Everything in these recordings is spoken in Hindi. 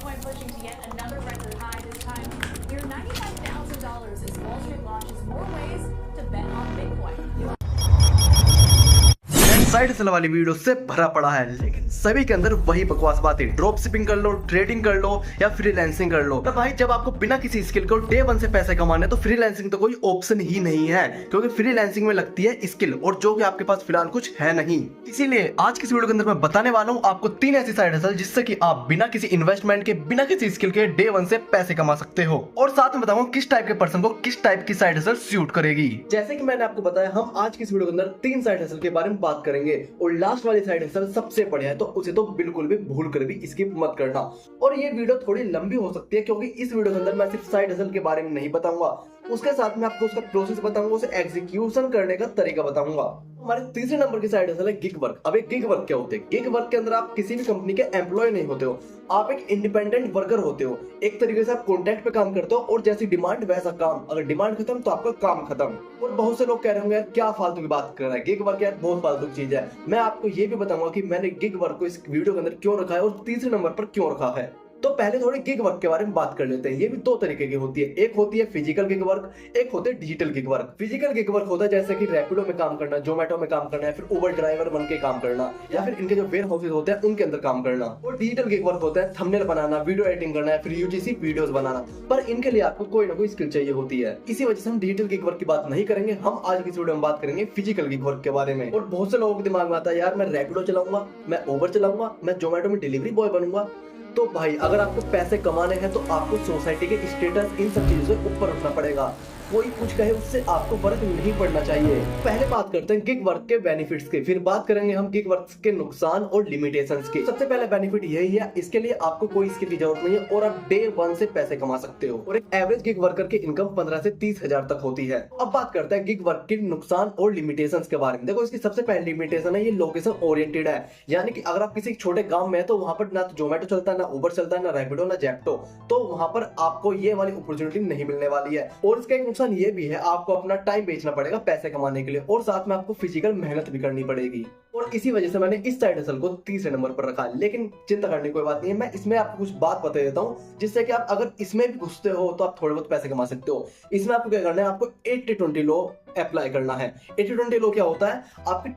Bitcoin pushing to yet another record high, this time near $95,000 as Wall Street launches more ways to bet on Bitcoin. Side hustle वाली वीडियो से भरा पड़ा है, लेकिन सभी के अंदर वही बकवास बातें। ड्रॉप शिपिंग कर लो, ट्रेडिंग कर लो या फ्रीलांसिंग कर लो। तो भाई जब आपको बिना किसी स्किल को डे वन से पैसे कमाने, तो फ्रीलांसिंग तो कोई ऑप्शन ही नहीं है, क्योंकि फ्रीलांसिंग में लगती है स्किल, और जो कि आपके पास फिलहाल कुछ है नहीं। इसीलिए आज की वीडियो के अंदर मैं बताने वाला हूँ आपको 3 ऐसी साइड हसल जिससे कि आप बिना किसी इन्वेस्टमेंट के, बिना किसी स्किल के डे वन से पैसे कमा सकते हो। और साथ में बताऊंगा किस टाइप के पर्सन को किस टाइप की साइड हसल सूट करेगी। जैसे कि मैंने आपको बताया, हम आज की वीडियो के अंदर 3 साइड हसल के बारे में बात करेंगे, और लास्ट वाली साइड हसल सबसे बढ़िया है, तो उसे तो बिल्कुल भी भूल कर भी स्किप मत करना। और ये वीडियो थोड़ी लंबी हो सकती है, क्योंकि इस वीडियो के अंदर मैं सिर्फ साइड हसल के बारे में नहीं बताऊंगा, उसके साथ में आपको उसका प्रोसेस बताऊंगा, उसे एग्जीक्यूशन करने का तरीका बताऊंगा। हमारे तीसरे नंबर की साइड हसल है गिग वर्क। अब एक गिग वर्क क्या होते हैं? गिग वर्क के अंदर आप किसी भी कंपनी के एम्प्लॉय नहीं होते हो, आप एक इंडिपेंडेंट वर्कर होते हो। एक तरीके से आप कॉन्ट्रैक्ट पे काम करते हो, और जैसी डिमांड वैसा काम। अगर डिमांड खत्म तो आपका काम खत्म। और बहुत से लोग कह रहे होंगे यार क्या फालतू की बात कर रहा है, गिग वर्क यार बहुत फालतू की चीज है। मैं आपको ये भी बताऊंगा कि मैंने गिग वर्क को इस वीडियो के अंदर क्यों रखा है और तीसरे नंबर पर क्यों रखा है। तो पहले थोड़ी गिग वर्क के बारे में बात कर लेते हैं। ये भी 2 तरीके की होती है, एक होती है फिजिकल गिग वर्क, एक होते है digital gig work. Physical gig work होता है जैसे कि रैपिडो में काम करना, जोमेटो में काम करना, या फिर उबर ड्राइवर बन के काम करना, या फिर इनके जो वेयर हाउसेज होते हैं उनके अंदर काम करना। और डिजिटल गिग वर्क होता है थंबनेल बनाना, वीडियो एडिटिंग करना, या फिर यूजीसी वीडियोस बनाना। पर इनके लिए आपको कोई ना कोई स्किल चाहिए होती है। इसी वजह से हम डिजिटल गिग वर्क की बात नहीं करेंगे, हम आज की वीडियो में बात करेंगे फिजिकल गिग वर्क के बारे में। और बहुत से लोगों के दिमाग में आता है यार मैं रैपिडो चलाऊंगा, मैं उबर चलाऊंगा, मैं जोमेटो में डिलीवरी बॉय बनूंगा। तो भाई अगर आपको पैसे कमाने हैं तो आपको सोसाइटी के स्टेटस, इन सब चीजों से ऊपर उठना पड़ेगा। कोई कुछ कहे उससे आपको फर्क नहीं पड़ना चाहिए। पहले बात करते हैं गिग वर्क के बेनिफिट्स के, फिर बात करेंगे हम गिग वर्क के नुकसान और लिमिटेशंस के। सबसे पहले बेनिफिट यही है, इसके लिए आपको कोई स्किल की जरूरत नहीं है और आप डे वन से पैसे कमा सकते हो। और एक एवरेज गिग वर्कर की इनकम 15 से 30 हजार तक होती है। अब बात करते हैं गिग वर्क के नुकसान और लिमिटेशंस के बारे में। देखो इसकी सबसे पहली लिमिटेशन है, ये लोकेशन ओरिएंटेड है। यानी कि अगर आप किसी छोटे गांव में है तो वहां पर ना तो जोमेटो चलता है, ना उबर चलता है, ना रैपिडो, ना जेप्टो, तो वहां पर आपको ये वाली अपॉर्चुनिटी नहीं मिलने वाली है। और इसका एक नुकसान ये भी है, आपको अपना टाइम बेचना पड़ेगा पैसे कमाने के लिए, और साथ में आपको फिजिकल मेहनत भी करनी पड़ेगी। और इसी वजह से मैंने इस साइड हसल को तीसरे नंबर पर रखा। लेकिन चिंता करने की कोई बात नहीं है, मैं इसमें आपको कुछ बात बता देता हूँ जिससे कि आप अगर इसमें भी घुसते हो तो आप थोड़े बहुत पैसे कमा सकते हो। इसमें आपको क्या करना है, आपको 80-20 लॉ अप्लाई करना है। 80-20 लॉ क्या होता है? आपकी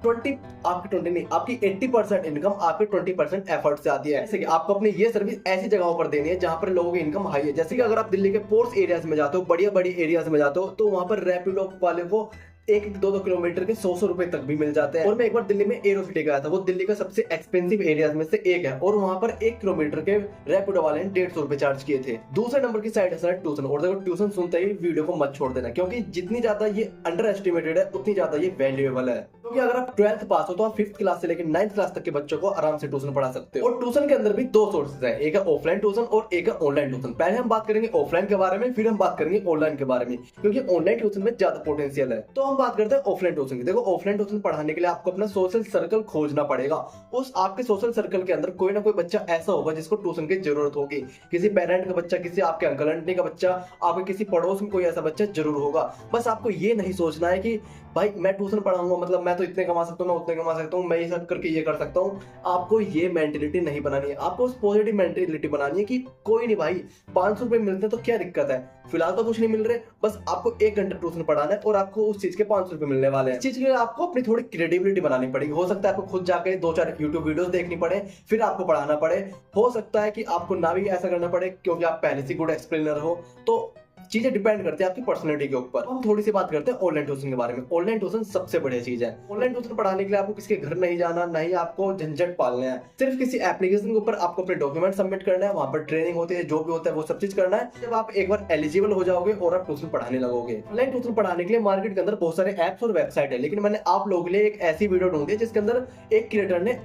80% इनकम आपके 20% एफर्ट से आती है। जैसे कि आपको अपनी ये सर्विस ऐसी जगहों पर देनी है जहां पर लोगों की इनकम हाई है। जैसे कि अगर आप दिल्ली के पोर्स एरियाज में जाते हो, बढ़िया बड़ी एरियाज में जाते हो, तो वहां पर रैपिडो वाले को 1-2 किलोमीटर के 100 रुपए तक भी मिल जाते हैं। और मैं एक बार दिल्ली में एरोसिटी गया था, वो दिल्ली का सबसे एक्सपेंसिव एरियाज में से एक है, और वहां पर 1 किलोमीटर के रैपिडो वाले ने 150 रुपए चार्ज किए थे। दूसरे नंबर की साइड है ट्यूशन। और देखो ट्यूशन सुनते ही वीडियो को मत छोड़ देना, क्योंकि जितनी ज्यादा ये अंडर एस्टिमेटेड है उतनी ज्यादा ये वैल्यूएबल है। क्योंकि अगर आप 12th पास हो तो आप 5th क्लास से लेकर 9th क्लास तक के बच्चों को आराम से ट्यूशन पढ़ा सकते हो। और ट्यूशन के अंदर भी 2 सोर्सेज हैं, एक है ऑफलाइन ट्यूशन और एक है ऑनलाइन ट्यूशन। पहले हम बात करेंगे ऑफलाइन के बारे में, फिर हम बात करेंगे ऑनलाइन के बारे में, क्योंकि ऑनलाइन ट्यूशन में ज्यादा पोटेंशियल है। तो हम बात करते हैं ऑफलाइन ट्यूशन की। देखो ऑफलाइन ट्यूशन पढ़ाने के लिए आपको अपना सोशल सर्कल खोजना पड़ेगा। उस आपके सोशल सर्कल के अंदर कोई ना कोई बच्चा ऐसा होगा जिसको ट्यूशन की जरूरत होगी। किसी पेरेंट का बच्चा, किसी आपके अंकल आंटी का बच्चा, आपके किसी पड़ोस में कोई ऐसा बच्चा जरूर होगा। बस आपको ये नहीं सोचना है कि भाई मैं ट्यूशन पढ़ाऊंगा मतलब मैं तो इतने कमा सकता हूँ, मैं उतने कमा सकता हूँ, मैं ये सब करके ये कर सकता हूँ। आपको ये मेंटेलिटी नहीं बनानी है, आपको उस पॉजिटिव मेंटेलिटी बनानी है कि कोई नहीं भाई 500 रुपए मिलते हैं तो क्या दिक्कत है, फिलहाल तो कुछ नहीं मिल रहे, बस आपको 1 घंटा ट्यूशन पढ़ाना है और आपको उस चीज के 500 रुपए मिलने वाले हैं। इस चीज के लिए आपको अपनी थोड़ी क्रेडिबिलिटी बनानी पड़ेगी। हो सकता है आपको खुद जाके 2-4 यूट्यूब वीडियोस देखनी पड़े, फिर आपको पढ़ाना पड़े। हो सकता है कि आपको ना भी ऐसा करना पड़े क्योंकि आप पहले से गुड एक्सप्लेनर हो। तो चीजें डिपेंड करती है आपकी पर्सनैलिटी के ऊपर। हम थोड़ी सी बात करते हैं ऑनलाइन ट्यूशन के बारे में। ऑनलाइन ट्यूशन सबसे बढ़िया चीज है। ऑनलाइन ट्यूशन पढ़ाने के लिए आपको किसी के घर नहीं जाना, नहीं आपको झंझट पालना है। सिर्फ किसी एप्लीकेशन के ऊपर आपको अपने डॉक्यूमेंट सबमिट करना है, वहां पर ट्रेनिंग होती है, जो भी होता है वो सब चीज करना है। जब आप एक बार एलिजिबल हो जाओगे और आप ट्यूशन पढ़ाने लगोगे। ऑनलाइन ट्यूशन पढ़ाने के लिए मार्केट के अंदर बहुत सारे एप्स और वेबसाइट है, लेकिन मैंने आप लोगों के लिए एक ऐसी वीडियो ढूंढी है जिसके अंदर एक क्रिएटर ने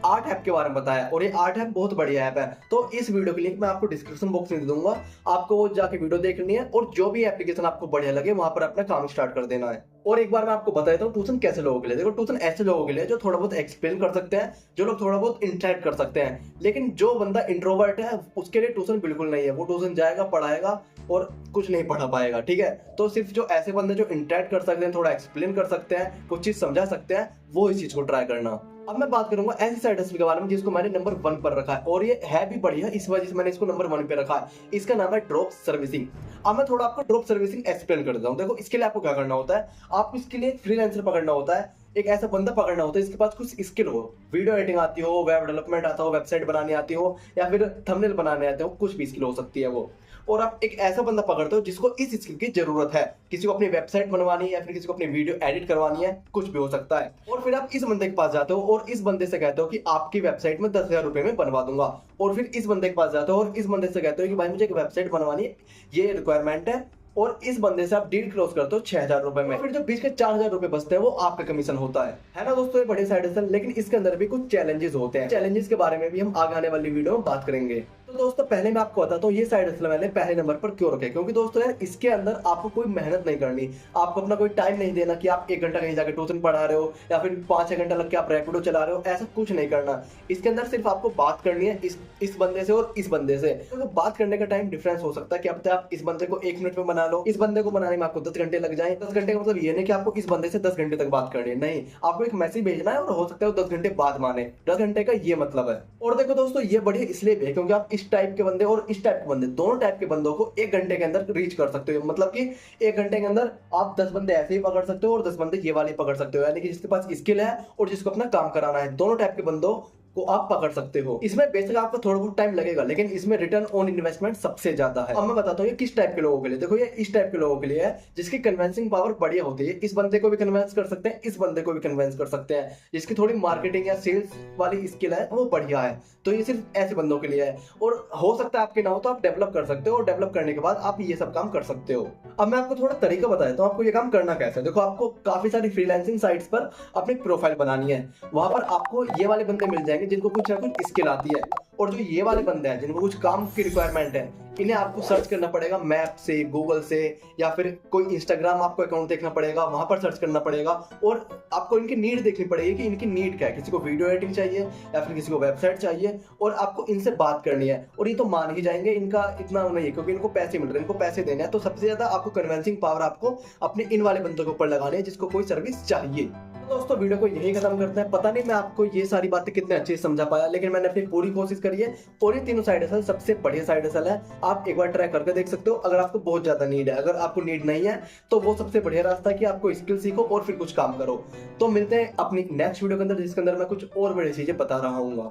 8 ऐप के बारे में बताया, और ये 8 ऐप बहुत बढ़िया ऐप है। तो इस वीडियो की लिंक मैं आपको डिस्क्रिप्शन बॉक्स में दे दूंगा, आपको वो जाके वीडियो देखनी है और जो भी एप्लीकेशन आपको बढ़िया लगे वहां पर अपना काम स्टार्ट कर देना है। और एक बार मैं आपको बता देता हूँ ट्यूशन कैसे लोगों के लिए। देखो ट्यूशन ऐसे लोगों के लिए जो थोड़ा बहुत एक्सप्लेन कर सकते हैं, जो लोग थोड़ा बहुत इंटरेक्ट कर सकते हैं। लेकिन जो बंदा इंट्रोवर्ट है उसके लिए ट्यूशन बिल्कुल नहीं है। वो ट्यूशन जाएगा, पढ़ाएगा और कुछ नहीं पढ़ा पाएगा, ठीक है। तो सिर्फ जो ऐसे बंदे जो इंटरेक्ट कर सकते हैं, थोड़ा एक्सप्लेन कर सकते हैं, कुछ चीज समझा सकते हैं, वो इस चीज को ट्राई करना। अब मैं बात करूंगा ऐसी साइड हसल के बारे में जिसको मैंने नंबर 1 पर रखा है, और ये है भी बढ़िया, इस वजह से मैंने इसको नंबर 1 पे रखा है। इसका नाम है ड्रॉप सर्विसिंग। अब मैं थोड़ा आपको ड्रॉप सर्विसिंग एक्सप्लेन कर देता हूँ। देखो, इसके लिए आपको क्या करना होता है, आपको इसके लिए फ्रीलांसर पकड़ना होता है, एक ऐसा बंदा पकड़ना होता है जिसके पास कुछ स्किल हो, वीडियो एडिटिंग आती हो, वेब डेवलपमेंट आता हो, वेबसाइट बनानी आती हो, या फिर थंबनेल बनाने आते हो, कुछ भी स्किल हो सकती है वो। और आप एक ऐसा बंदा पकड़ते हो जिसको इस स्किल की जरूरत है, किसी को अपनी वेबसाइट बनवानी है या फिर किसी को अपनी वीडियो एडिट करवानी है, कुछ भी हो सकता है। और फिर आप इस बंदे के पास जाते हो और इस बंदे से कहते हो कि आपकी वेबसाइट में 10,000 रुपए में बनवा दूंगा। और फिर इस बंदे के पास जाते हो और इस बंदे से कहते हो कि भाई मुझे एक वेबसाइट बनवानी है, ये रिक्वायरमेंट है, और इस बंदे से आप डील क्लोज करते हो 6,000 रुपए में। फिर जो बीच के 4,000 रुपए बचते हैं वो आपका कमीशन होता है ना दोस्तों। ये बड़े साइड हसल, लेकिन इसके अंदर भी कुछ चैलेंजेस होते हैं। चैलेंजेस के बारे में भी हम आगे आने वाली वीडियो में बात करेंगे। तो दोस्तों, पहले मैं आपको बताता हूँ ये साइड हसल मैंने पहले नंबर पर क्यों रखे, क्योंकि दोस्तों यार इसके अंदर आपको कोई मेहनत नहीं करनी, आपको अपना कोई टाइम नहीं देना कि आप 1 घंटा कहीं जाकर ट्यूशन पढ़ा रहे हो या फिर 5-6 घंटा लग के आप रैपिडो चला रहे हो, ऐसा कुछ नहीं करना। इसके अंदर सिर्फ आपको बात करनी है इस बंदे से और इस बंदे से। तो बात करने का टाइम डिफरेंस हो सकता है कि अब तक आप इस बंदे को 1 मिनट में बना लो, इस बंदे को बनाने में आपको 10 घंटे लग जाए। 10 घंटे का मतलब ये नहीं कि आपको इस बंदे से 10 घंटे तक बात करनी है, नहीं, आपको एक मैसेज भेजना है और हो सकता है वो 10 घंटे बाद माने। 10 घंटे का ये मतलब है। और देखो दोस्तों, ये बढ़िया इसलिए भी है क्योंकि आप इस टाइप के बंदे और इस टाइप के बंदे, दोनों टाइप के बंदों को 1 घंटे के अंदर रीच कर सकते हो। मतलब कि 1 घंटे के अंदर आप 10 बंदे ऐसे ही पकड़ सकते हो और 10 बंदे ये वाले पकड़ सकते हो, यानी कि जिसके पास स्किल है और जिसको अपना काम कराना है, दोनों टाइप के बंदों को आप पकड़ सकते हो। इसमें बेसिक आपको थोड़ा बहुत टाइम लगेगा, लेकिन इसमें रिटर्न ऑन इन्वेस्टमेंट सबसे ज्यादा है। अब मैं बताता हूँ ये किस टाइप के लोगों के लिए। देखो, ये इस टाइप के लोगों के लिए है जिसकी कन्वेंसिंग पावर बढ़िया होती है। इस बंदे को भी कन्वेंस कर सकते हैं, इस बंदे को भी कन्वेंस कर सकते हैं, जिसकी थोड़ी मार्केटिंग या सेल्स वाली स्किल है वो बढ़िया है। तो ये सिर्फ ऐसे बंदों के लिए है, और हो सकता है आपके ना हो तो आप डेवलप कर सकते हो, और डेवलप करने के बाद आप ये सब काम कर सकते हो। अब मैं आपको थोड़ा तरीका बता देता हूँ आपको ये काम करना कैसे है। देखो, आपको काफी सारी फ्रीलांसिंग साइट्स पर अपनी प्रोफाइल बनानी है, वहां पर आपको ये वाले बंदे मिल जाएंगे जिनको कुछ ना कुछ स्किल आती है, और जो ये वाले बंदे हैं जिनको कुछ काम की रिक्वायरमेंट है, इन्हें आपको सर्च करना पड़ेगा मैप से, गूगल से, या फिर कोई इंस्टाग्राम आपको अकाउंट देखना पड़ेगा, वहां पर सर्च करना पड़ेगा, और आपको इनकी नीड देखनी पड़ेगी कि इनकी नीड क्या है। किसी को वीडियो एडिटिंग चाहिए या फिर किसी को वेबसाइट चाहिए, और आपको इनसे बात करनी है, और ये तो मान ही जाएंगे, इनका इतना नहीं है क्योंकि इनको पैसे मिल रहे हैं, इनको पैसे देने हैं। तो सबसे ज्यादा आपको कन्वेंसिंग पावर आपको अपने इन वाले बंदों के ऊपर लगानी है जिसको कोई सर्विस चाहिए। तो दोस्तों, वीडियो को यही खत्म करते हैं। पता नहीं मैं आपको ये सारी बातें कितने अच्छे से समझा पाया, लेकिन मैंने अपनी पूरी कोशिश करी है। और ये तीनों साइड हसल सबसे बढ़िया साइड हसल है, आप एक बार ट्राई करके देख सकते हो अगर आपको बहुत ज्यादा नीड है। अगर आपको नीड नहीं है तो वो सबसे बढ़िया रास्ता है कि आपको स्किल सीखो और फिर कुछ काम करो। तो मिलते हैं अपनी नेक्स्ट वीडियो के अंदर, जिसके अंदर मैं कुछ और बड़ी चीजें बता रहा हूँ।